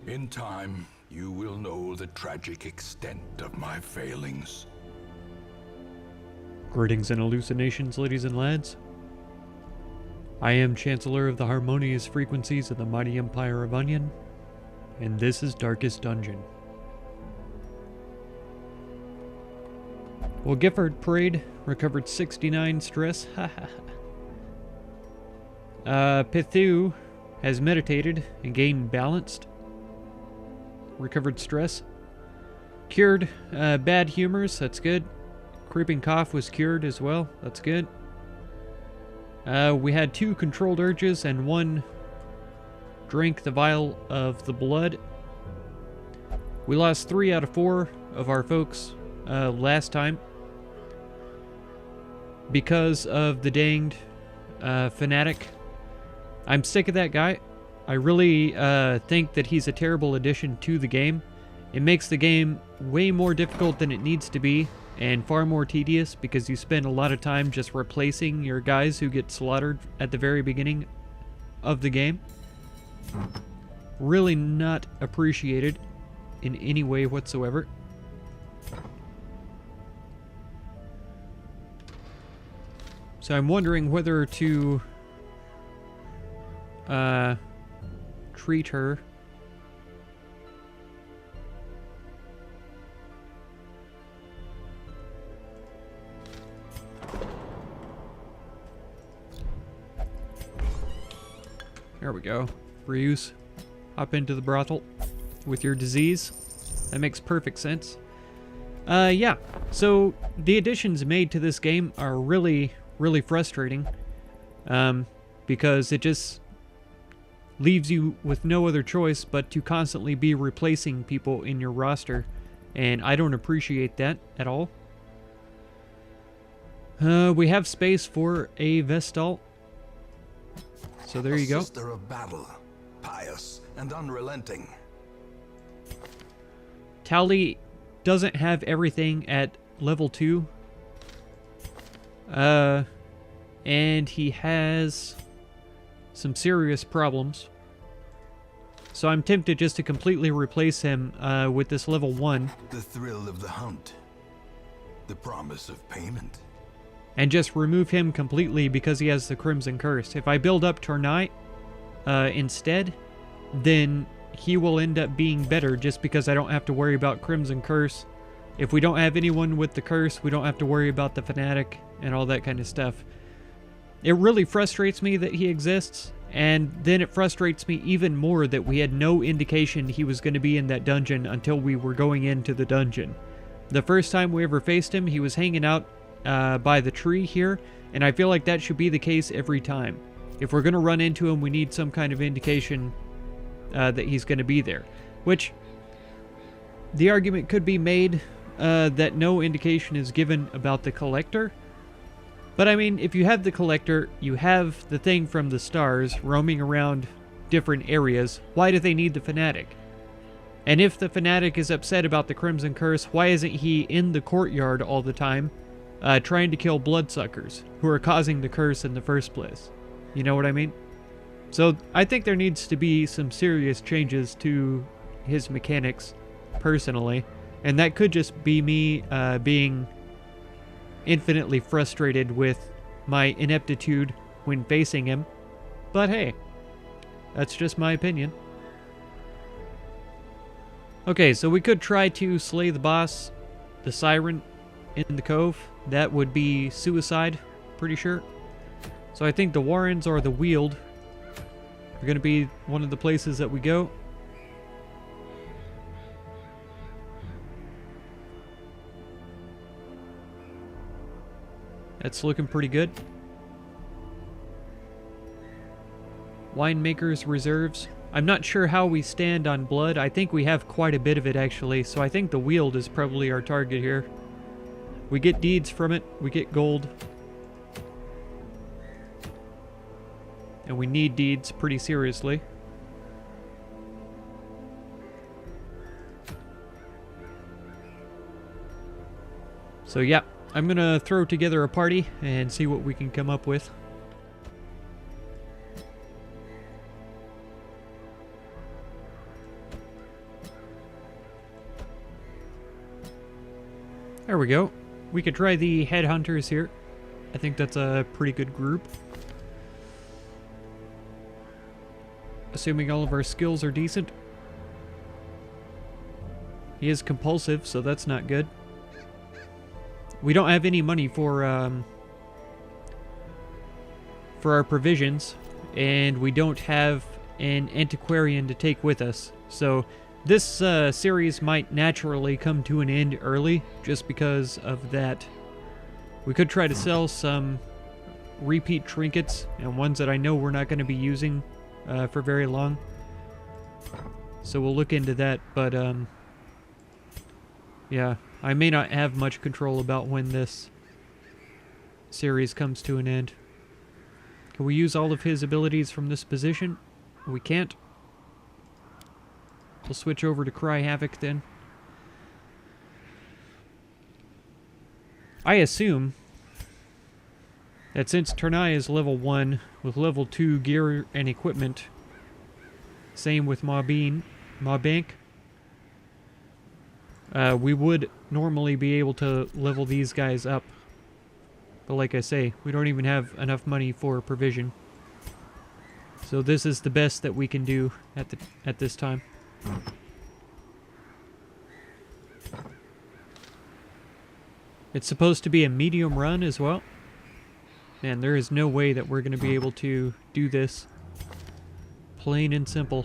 In time, you will know the tragic extent of my failings. Greetings and hallucinations, ladies and lads. I am Chancellor of the Harmonious Frequencies of the Mighty Empire of Onion, and this is Darkest Dungeon. Well, Gifford Parade recovered 69 stress. Pithu has meditated and gained balanced. Recovered stress. Cured bad humors, that's good. Creeping cough was cured as well, that's good. We had 2 controlled urges and 1 drank the vial of the blood. We lost 3 out of 4 of our folks last time because of the danged fanatic. I'm sick of that guy. I really think that he's a terrible addition to the game. It makes the game way more difficult than it needs to be and far more tedious because you spend a lot of time just replacing your guys who get slaughtered at the very beginning of the game. Really not appreciated in any way whatsoever. So I'm wondering whether to treat her. There we go. Reuse. Hop into the brothel with your disease. That makes perfect sense. Yeah. So the additions made to this game are really frustrating. Because it just leaves you with no other choice but to constantly be replacing people in your roster. And I don't appreciate that at all. We have space for a Vestal. So there you go. A sister of battle, pious and unrelenting. Tally doesn't have everything at level 2. And he has some serious problems. So I'm tempted just to completely replace him with this level 1. The thrill of the hunt. The promise of payment. And just remove him completely because he has the Crimson Curse. If I build up Tornai instead, then he will end up being better just because I don't have to worry about Crimson Curse. If we don't have anyone with the curse, we don't have to worry about the Fanatic and all that kind of stuff. It really frustrates me that he exists, and then it frustrates me even more that we had no indication he was going to be in that dungeon until we were going into the dungeon. The first time we ever faced him, he was hanging out by the tree here, and I feel like that should be the case every time. If we're going to run into him, we need some kind of indication that he's going to be there. Which, the argument could be made that no indication is given about the Collector. But I mean, if you have the Collector, you have the thing from the stars roaming around different areas, why do they need the Fanatic? And if the Fanatic is upset about the Crimson Curse, why isn't he in the courtyard all the time trying to kill bloodsuckers who are causing the curse in the first place? You know what I mean? So I think there needs to be some serious changes to his mechanics, personally. And that could just be me being infinitely frustrated with my ineptitude when facing him. But hey, that's just my opinion. Okay, so we could try to slay the boss, the Siren, in the cove. That would be suicide, pretty sure. So I think the Warrens or the Weald are going to be one of the places that we go. That's looking pretty good. Winemaker's Reserves. I'm not sure how we stand on blood. I think we have quite a bit of it, actually. So I think the Weald is probably our target here. We get deeds from it. We get gold. And we need deeds pretty seriously. So yeah. I'm gonna throw together a party and see what we can come up with. There we go. We could try the Headhunters here. I think that's a pretty good group. Assuming all of our skills are decent. He is compulsive, so that's not good. We don't have any money for our provisions, and we don't have an antiquarian to take with us. So this series might naturally come to an end early just because of that. We could try to sell some repeat trinkets and ones that I know we're not going to be using for very long. So we'll look into that, but yeah, I may not have much control about when this series comes to an end. Can we use all of his abilities from this position? We can't. We'll switch over to Cry Havoc then. I assume that since Ternai is level 1 with level 2 gear and equipment, same with Mabank, we would normally be able to level these guys up. But like I say, we don't even have enough money for provision. So this is the best that we can do at this time. It's supposed to be a medium run as well. Man, there is no way that we're going to be able to do this. Plain and simple.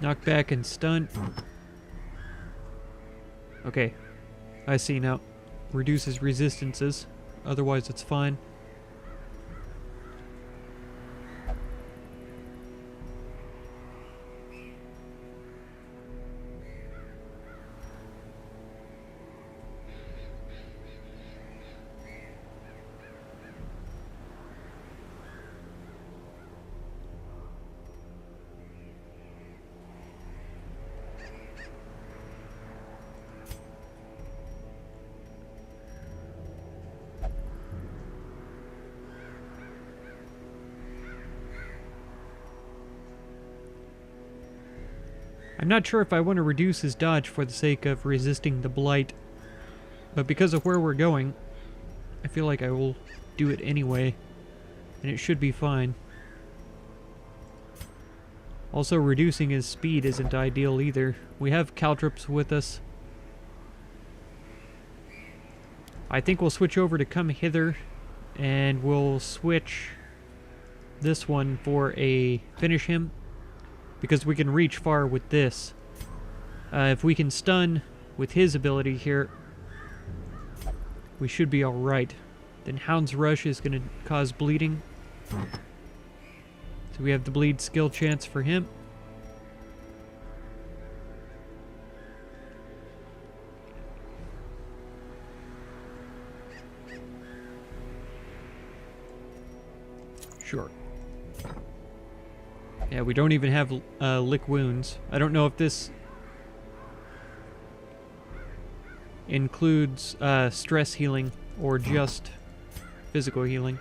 Knockback and stun. Okay. I see now. Reduces resistances. Otherwise it's fine. I'm not sure if I want to reduce his dodge for the sake of resisting the blight, but because of where we're going, I feel like I will do it anyway, and it should be fine. Also, reducing his speed isn't ideal either. We have Caltrops with us. I think we'll switch over to Come Hither, and we'll switch this one for a Finish Him, because we can reach far with this. If we can stun with his ability here, we should be alright. Then Hound's Rush is going to cause bleeding. So we have the bleed skill chance for him. Sure. Yeah, we don't even have lick wounds. I don't know if this includes stress healing or just physical healing.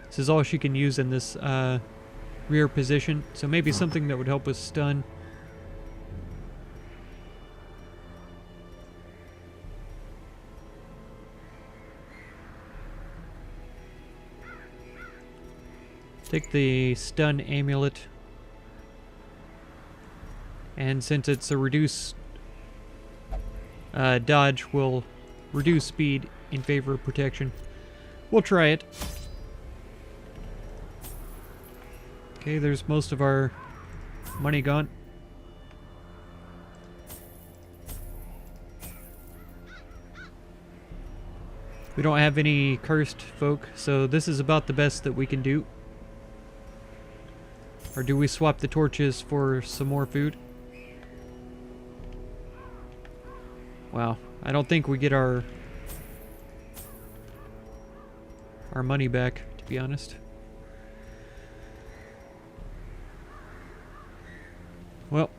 This is all she can use in this rear position, so maybe something that would help with stun. Take the stun amulet, and since it's a reduce dodge, will reduce speed in favor of protection. We'll try it. Okay, there's most of our money gone. We don't have any cursed folk, so this is about the best that we can do. Or do we swap the torches for some more food? Wow, I don't think we get our money back, to be honest. Well,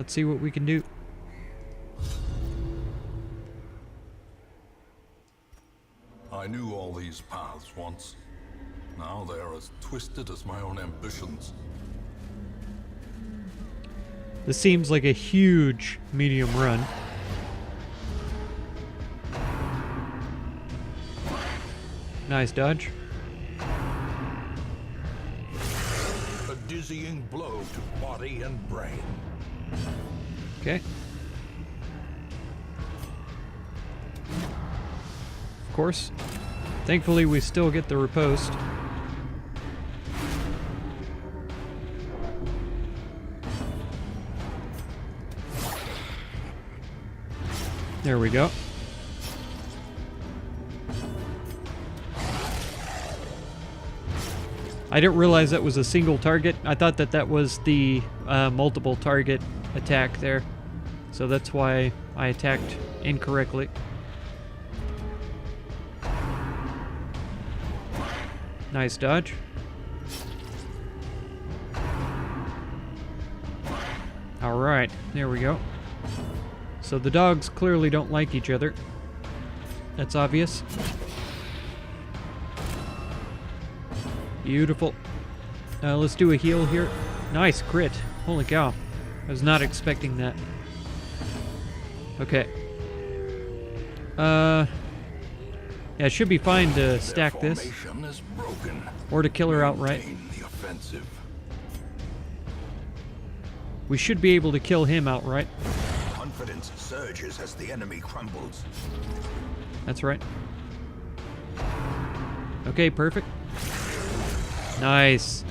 Let's see what we can do. I knew all these paths once. Now they are as twisted as my own ambitions. This seems like a huge medium run. Nice dodge. A dizzying blow to body and brain. Okay. Of course. Thankfully, we still get the riposte. There we go. I didn't realize that was a single target. I thought that that was the multiple target attack there. So that's why I attacked incorrectly. Nice dodge. Alright, there we go. So the dogs clearly don't like each other. That's obvious. Beautiful. Let's do a heal here. Nice crit. Holy cow. I was not expecting that. Okay. Yeah, it should be fine to stack this. Is broken. Or to kill her outright. The offensive. We should be able to kill him outright. Confidence surges as the enemy crumbles. That's right. Okay, perfect. Nice.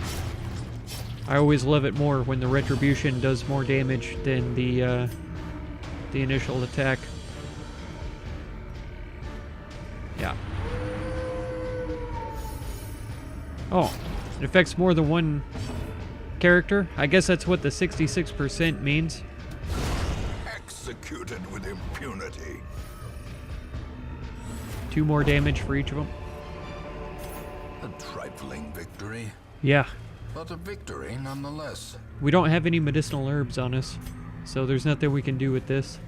I always love it more when the retribution does more damage than the initial attack. Yeah. Oh, it affects more than one character? I guess that's what the 66% means. Executed with impunity. 2 more damage for each of them. A trifling victory, Yeah. but a victory nonetheless. We don't have any medicinal herbs on us, so there's nothing we can do with this.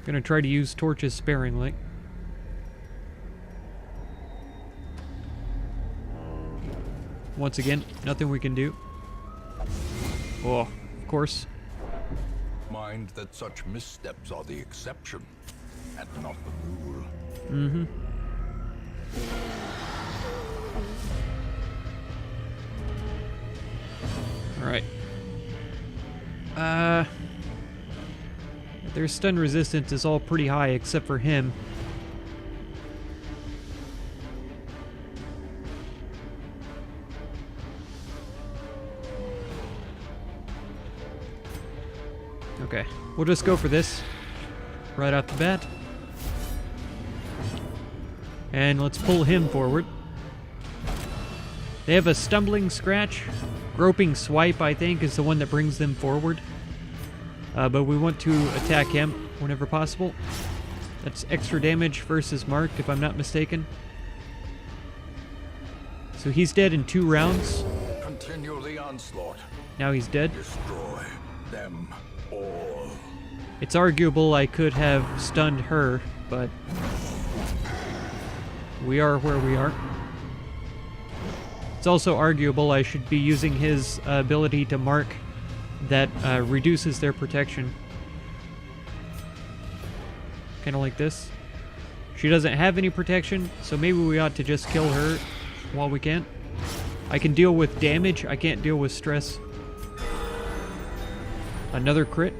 Gonna try to use torches sparingly. Once again, nothing we can do. Oh, of course. Mind that such missteps are the exception, and not the rule. Mm-hmm. Alright. Their stun resistance is all pretty high except for him. Okay, we'll just go for this right off the bat. And let's pull him forward. They have a stumbling scratch. Groping swipe, I think, is the one that brings them forward. But we want to attack him whenever possible. That's extra damage versus marked, if I'm not mistaken. So he's dead in 2 rounds. Continue the onslaught. Now he's dead. Destroy them all. It's arguable I could have stunned her, but we are where we are. It's also arguable I should be using his ability to mark that reduces their protection. Kind of like this. She doesn't have any protection, so maybe we ought to just kill her while we can. I can deal with damage, I can't deal with stress. Another crit.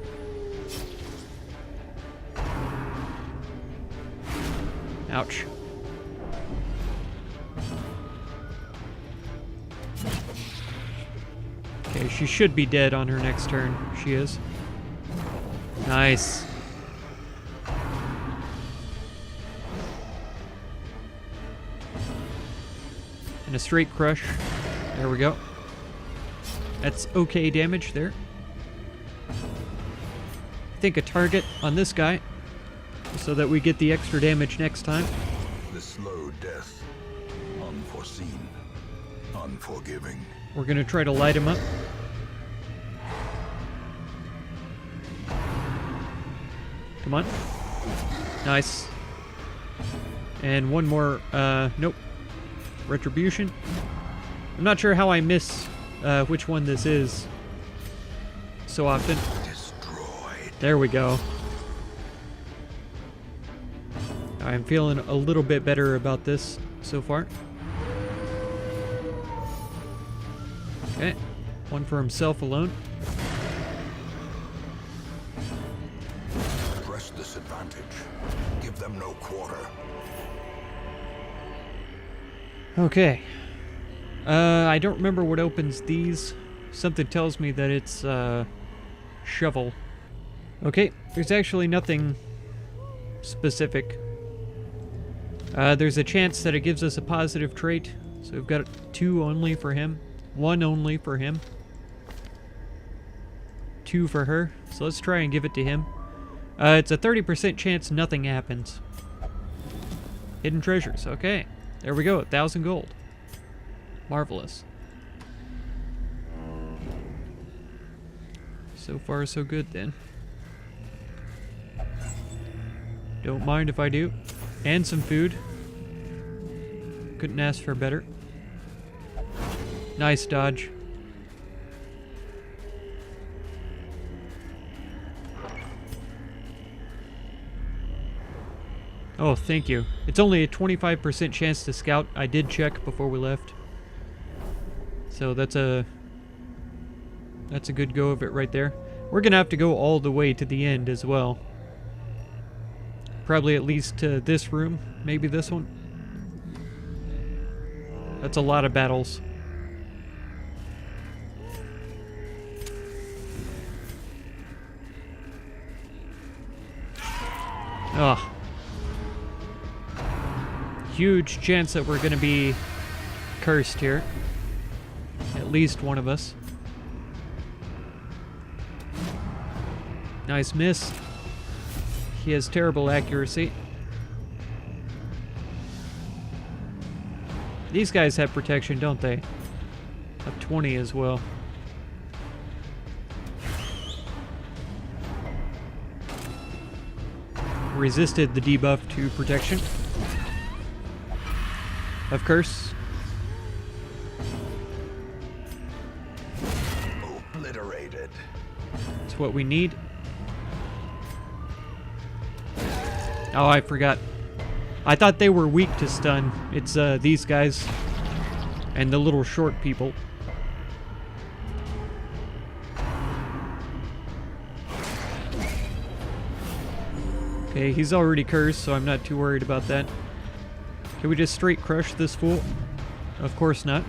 Ouch. Okay, she should be dead on her next turn. She is. Nice. And a straight crush. There we go. That's okay damage there. I think a target on this guy so that we get the extra damage next time. The slow death. Unforeseen. Unforgiving. We're going to try to light him up. Come on. Nice. And one more, nope. Retribution. I'm not sure how I miss which one this is so often. Destroyed. There we go. I'm feeling a little bit better about this so far. Okay. One for himself alone. Press this advantage. Give them no quarter. Okay. I don't remember what opens these. Something tells me that it's, shovel. Okay, there's actually nothing specific. There's a chance that it gives us a positive trait. So we've got 2 only for him. 1 only for him. 2 for her. So let's try and give it to him. It's a 30% chance nothing happens. Hidden treasures. Okay. There we go. 1,000 gold. Marvelous. So far, so good then. Don't mind if I do. And some food. Couldn't ask for better. Nice dodge. Oh, thank you. It's only a 25% chance to scout. I did check before we left. So that's a good go of it right there. We're gonna have to go all the way to the end as well. Probably at least to this room, maybe this one. That's a lot of battles. Ugh. Huge chance that we're gonna be cursed here. At least one of us. Nice miss. He has terrible accuracy. These guys have protection, don't they? Up 20 as well. Resisted the debuff to protection. Of curse. Obliterated. That's what we need. Oh, I forgot. I thought they were weak to stun. It's these guys and the little short people. Okay, he's already cursed, so I'm not too worried about that. Can we just straight crush this fool? Of course not.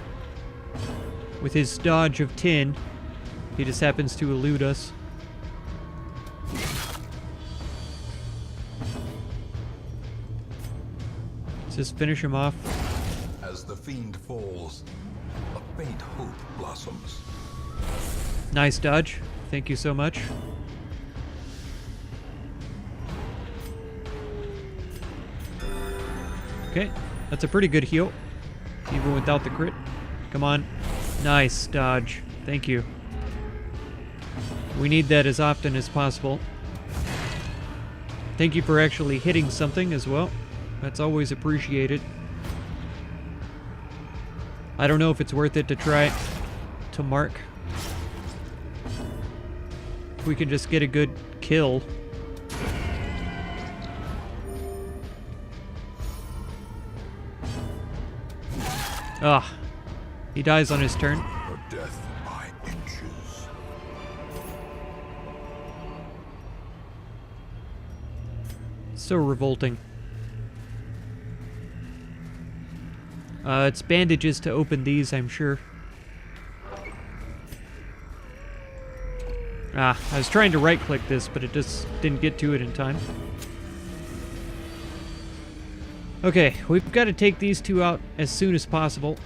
With his dodge of 10, he just happens to elude us. Let's just finish him off. As the fiend falls, a faint hope blossoms. Nice dodge. Thank you so much. Okay, that's a pretty good heal, even without the crit. Come on. Nice dodge. Thank you. We need that as often as possible. Thank you for actually hitting something as well. That's always appreciated. I don't know if it's worth it to try to mark. If we can just get a good kill. Ah, he dies on his turn. Her death by inches. So revolting. It's bandages to open these, I'm sure. Ah, I was trying to right-click this, but it just didn't get to it in time. Okay, we've got to take these 2 out as soon as possible.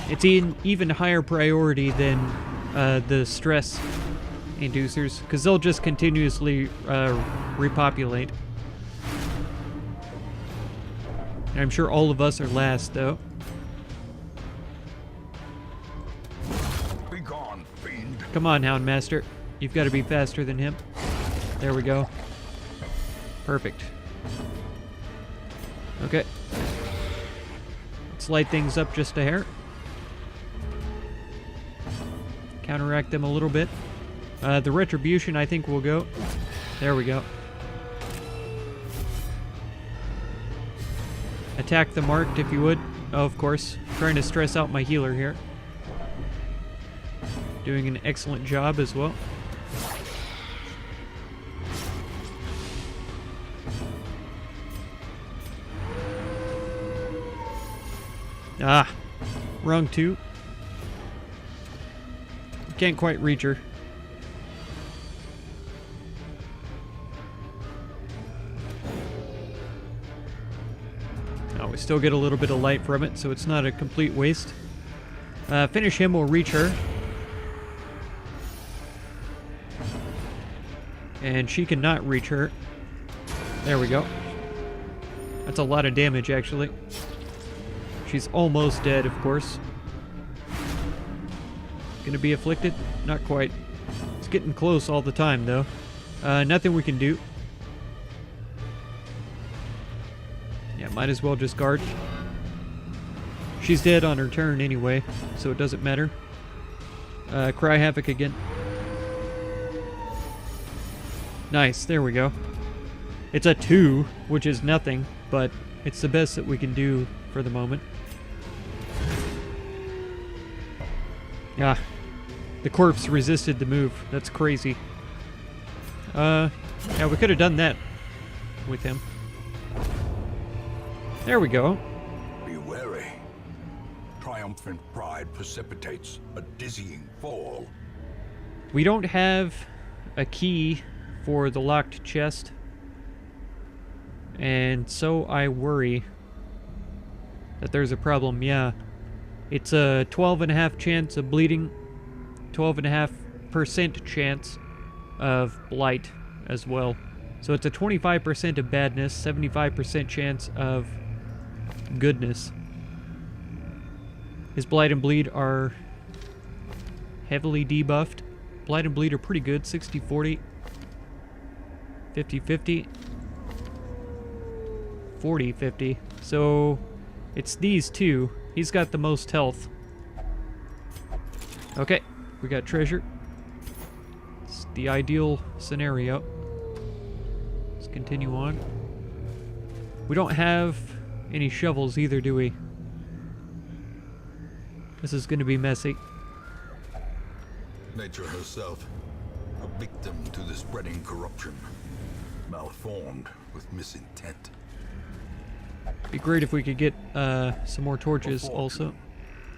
It's an even higher priority than the stress inducers, because they'll just continuously repopulate. And I'm sure all of us are last, though. Be gone, fiend. Come on, Houndmaster. You've got to be faster than him. There we go. Perfect. Okay. Let's light things up just a hair. Counteract them a little bit. The retribution, I think, will go. There we go. Attack the marked, if you would. Oh, of course. Trying to stress out my healer here. Doing an excellent job as well. Ah, wrong two. Can't quite reach her. Oh, we still get a little bit of light from it, so it's not a complete waste. Finish him, we'll reach her. And she cannot reach her. There we go. That's a lot of damage, actually. She's almost dead, of course. Gonna be afflicted? Not quite. It's getting close all the time, though. Nothing we can do. Yeah, might as well just guard. She's dead on her turn anyway, so it doesn't matter. Cry Havoc again. Nice, there we go. It's a 2, which is nothing, but it's the best that we can do for the moment. Ah, the corpse resisted the move. That's crazy. Yeah, we could have done that with him. There we go. Be wary. Triumphant pride precipitates a dizzying fall. We don't have a key for the locked chest. And so I worry that there's a problem. Yeah. It's a 12.5% chance of bleeding, 12.5% chance of blight as well. So it's a 25% of badness, 75% chance of goodness. His blight and bleed are heavily debuffed. Blight and bleed are pretty good, 60-40, 50-50, 40-50. So it's these two. He's got the most health. Okay, we got treasure. It's the ideal scenario. Let's continue on. We don't have any shovels either, do we? This is going to be messy. Nature herself, a victim to the spreading corruption, malformed with misintent. Be great if we could get some more torches also.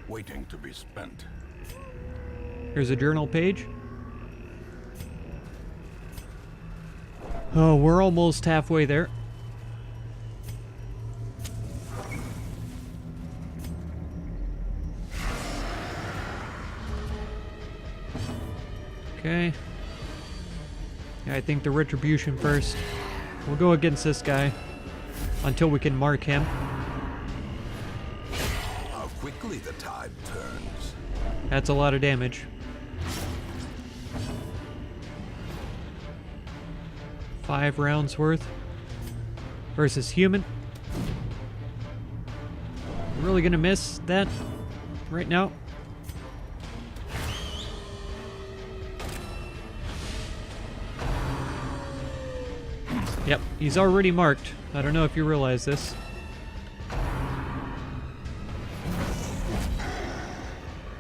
Waiting to be spent. Here's a journal page. Oh, we're almost halfway there. Okay. Yeah, I think the retribution first. We'll go against this guy until we can mark him. How quickly the tide turns. That's a lot of damage. Five rounds worth versus human. Really gonna miss that right now. Yep, he's already marked. I don't know if you realize this.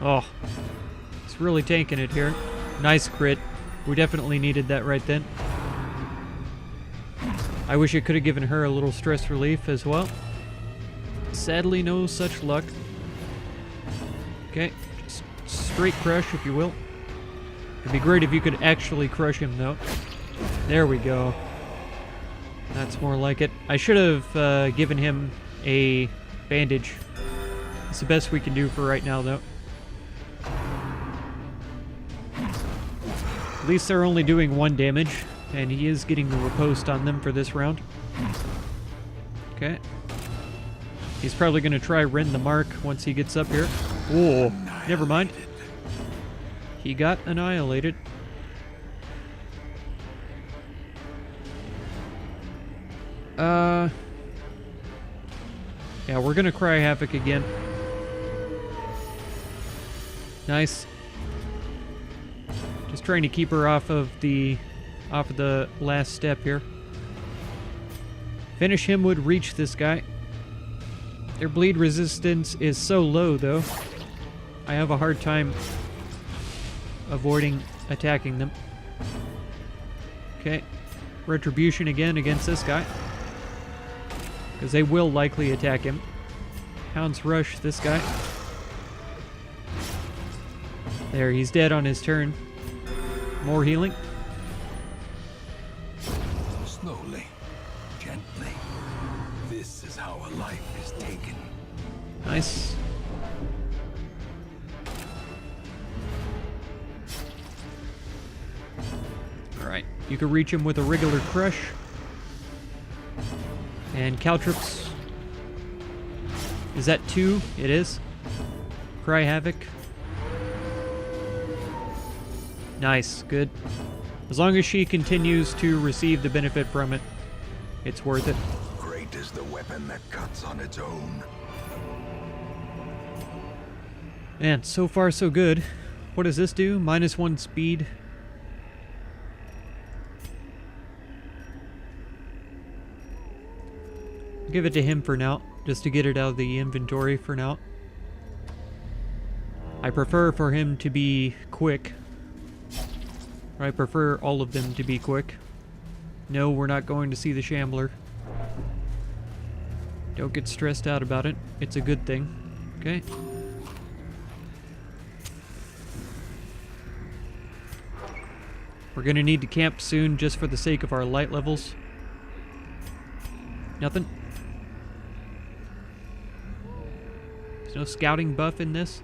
Oh, he's really tanking it here. Nice crit. We definitely needed that right then. I wish I could have given her a little stress relief as well. Sadly, no such luck. Okay, just straight crush, if you will. It'd be great if you could actually crush him, though. There we go. That's more like it. I should have given him a bandage. It's the best we can do for right now, though. At least they're only doing 1 damage, and he is getting the riposte on them for this round. Okay. He's probably going to try rend the mark once he gets up here. Oh, never mind. He got annihilated. Yeah, we're gonna cry havoc again. Nice. Just trying to keep her off of the last step here. Finish him would reach this guy. Their bleed resistance is so low, though. I have a hard time avoiding attacking them. Okay. Retribution again against this guy. Because they will likely attack him. Hound's Rush this guy. There, he's dead on his turn. More healing. Slowly, gently. This is how a life is taken. Nice. Alright, you can reach him with a regular crush. And Caltrops. Is that 2? It is. Cry Havoc. Nice, good. As long as she continues to receive the benefit from it, it's worth it. Great is the weapon that cuts on its own. Man, so far so good. What does this do? -1 speed. Give it to him for now, just to get it out of the inventory for now. I prefer for him to be quick. I prefer all of them to be quick. No, we're not going to see the Shambler. Don't get stressed out about it. It's a good thing. Okay. We're gonna need to camp soon just for the sake of our light levels. Nothing. There's no scouting buff in this.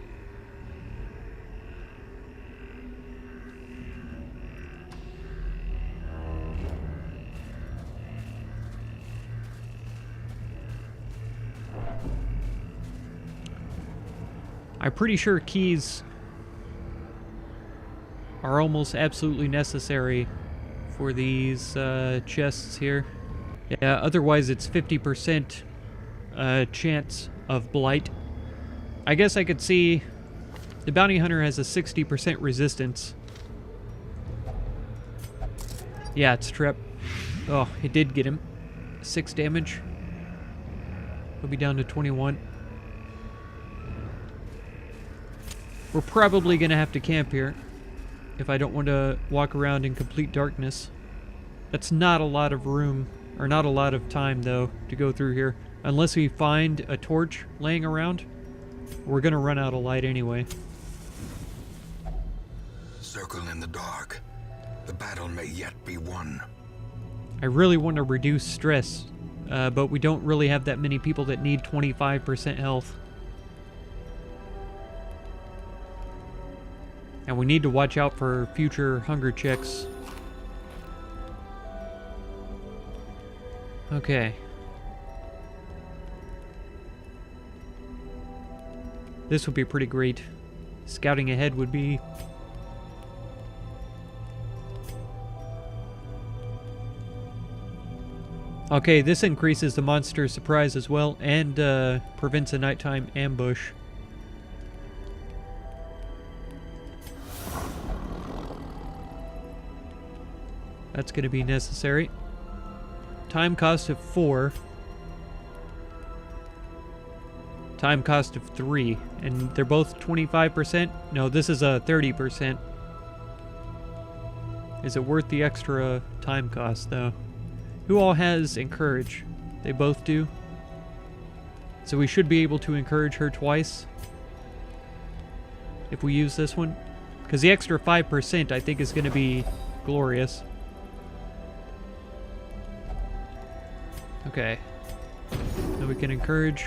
I'm pretty sure keys are almost absolutely necessary for these chests here. Yeah, otherwise it's 50% chance of blight. I guess I could see the bounty hunter has a 60% resistance. Yeah, it's trip. Oh, it did get him. 6 damage. He'll be down to 21. We're probably gonna have to camp here if I don't want to walk around in complete darkness. That's not a lot of room, or not a lot of time though, to go through here. Unless we find a torch laying around, we're gonna run out of light anyway. Circle in the dark. The battle may yet be won. I really want to reduce stress, but we don't really have that many people that need 25% health. And we need to watch out for future hunger checks. Okay. This would be pretty great. Scouting ahead would be... Okay, this increases the monster surprise as well, and prevents a nighttime ambush. That's going to be necessary. Time cost of 4. Time cost of 3. And they're both 25%? No, this is a 30%. Is it worth the extra time cost, though? Who all has Encourage? They both do. So we should be able to encourage her twice. If we use this one. Because the extra 5% I think is going to be glorious. Okay. Now we can encourage.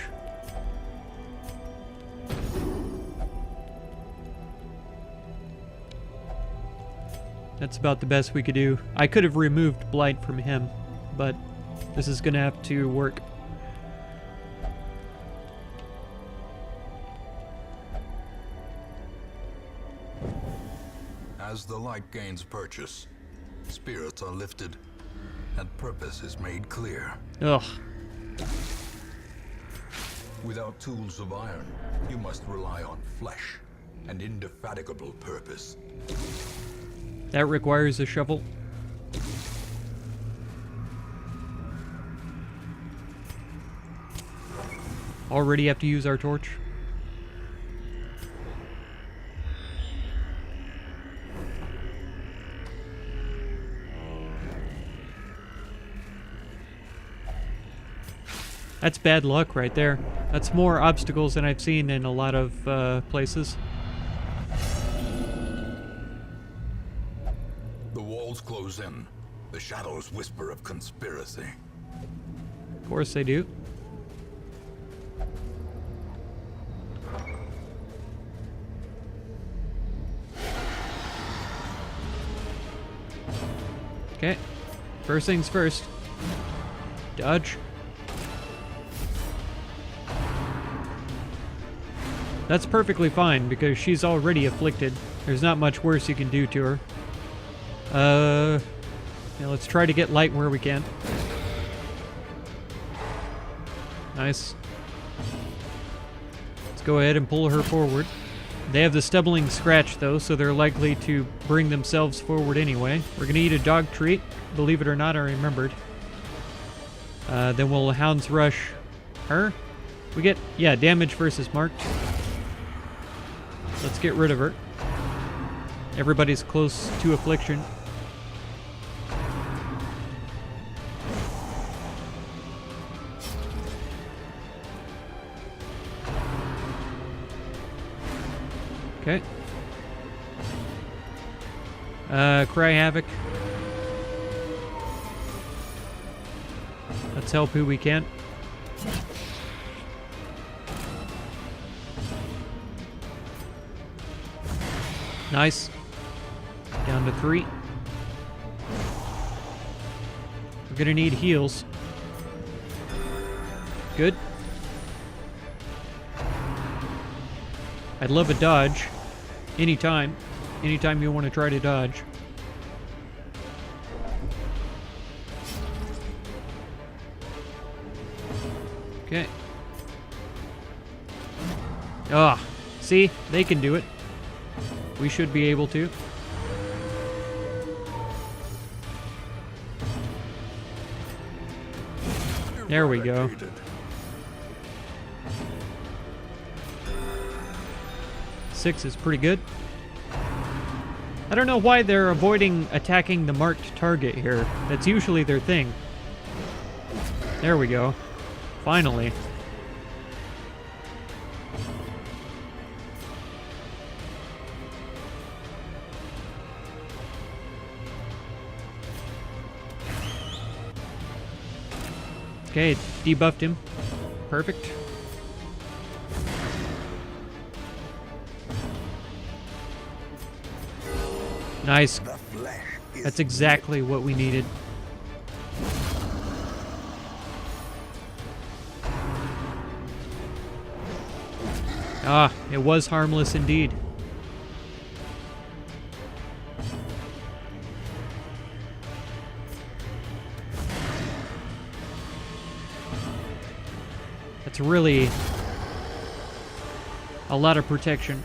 That's about the best we could do. I could have removed Blight from him, but this is gonna have to work. As the light gains purchase, spirits are lifted. and purpose is made clear. Ugh. Without tools of iron, you must rely on flesh and indefatigable purpose. That requires a shovel. Already have to use our torch. That's bad luck right there. That's more obstacles than I've seen in a lot of places. The walls close in. The shadows whisper of conspiracy. Of course they do. Okay. First things first. Dodge. That's perfectly fine because she's already afflicted. There's not much worse you can do to her. Yeah, let's try to get light where we can. Nice. Let's go ahead and pull her forward. They have the stumbling scratch though, so they're likely to bring themselves forward anyway. We're gonna eat a dog treat. Believe it or not, I remembered. Then we'll Hound's Rush her. We get, yeah, damage versus marked. Let's get rid of her. Everybody's close to affliction. Okay. Cry Havoc. Let's help who we can. Nice. Down to 3. We're gonna need heals. Good. I'd love a dodge. Anytime. Anytime you want to try to dodge. Okay. Ah, see? They can do it. We should be able to. There we go. Six is pretty good. I don't know why they're avoiding attacking the marked target here. That's usually their thing. There we go. Finally. Okay, it debuffed him. Perfect. Nice. That's exactly what we needed. Ah, it was harmless indeed. That's really a lot of protection.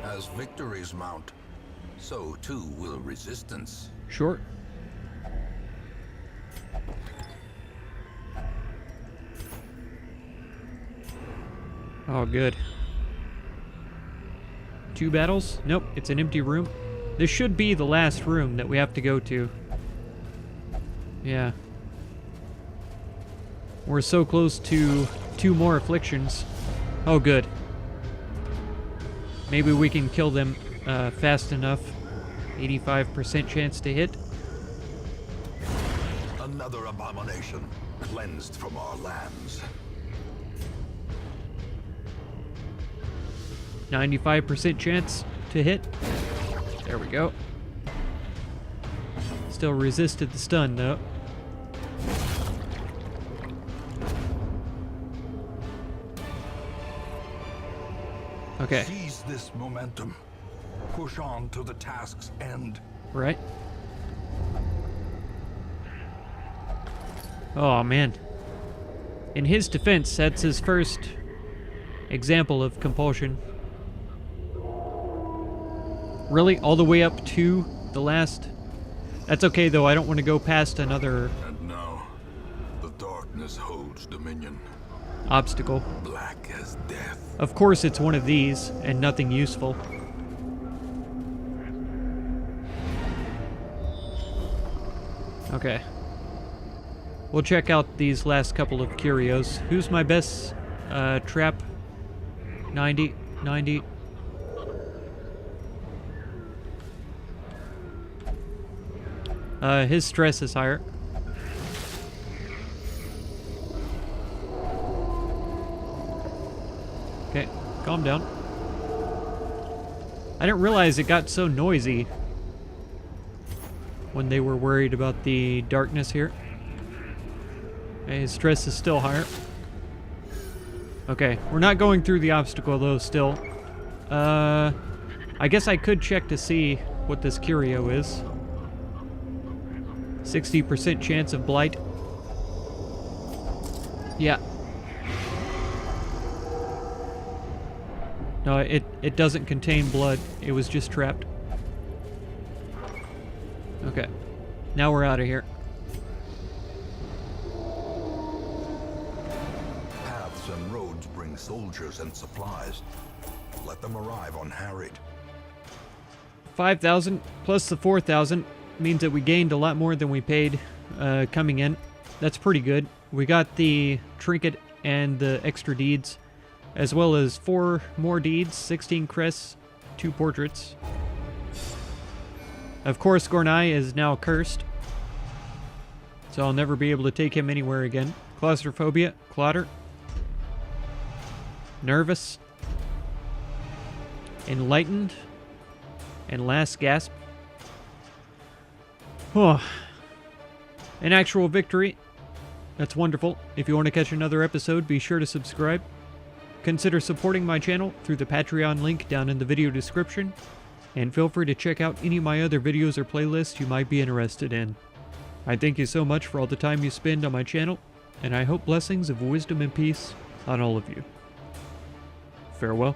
As victories mount, so too will resistance. Sure. Oh, good. 2 battles? Nope, it's an empty room. This should be the last room that we have to go to. Yeah. We're so close to 2 more afflictions. Oh, good. Maybe we can kill them fast enough. 85% chance to hit. Another abomination cleansed from our lands. 95% chance to hit. There we go. Still resisted the stun, though. Okay. Seize this momentum. Push on to the task's end. right? Oh, man. In his defense, that's his first example of compulsion. Really? All the way up to the last... That's okay, though. I don't want to go past another... And now, the darkness holds dominion. obstacle. Black as death. Of course it's one of these, and nothing useful. Okay. We'll check out these last couple of curios. Who's my best trap? 90, 90. His stress is higher. Okay, calm down. I didn't realize it got so noisy when they were worried about the darkness here. Okay, his stress is still higher. Okay, we're not going through the obstacle though still. I guess I could check to see what this curio is. 60% chance of blight. Yeah. No, it doesn't contain blood. It was just trapped. Okay. Now we're out of here. Paths and roads bring soldiers and supplies. Let them arrive unharried. 5,000 plus the 4,000 means that we gained a lot more than we paid coming in. That's pretty good. We got the trinket and the extra deeds, as well as 4 more deeds, 16 crests, 2 portraits. Of course, Gornai is now cursed, so I'll never be able to take him anywhere again. Claustrophobia, Clotter, Nervous, Enlightened, and Last Gasp. Oh, an actual victory. That's wonderful. If you want to catch another episode, be sure to subscribe. Consider supporting my channel through the Patreon link down in the video description. And feel free to check out any of my other videos or playlists you might be interested in. I thank you so much for all the time you spend on my channel, and I hope blessings of wisdom and peace on all of you. Farewell.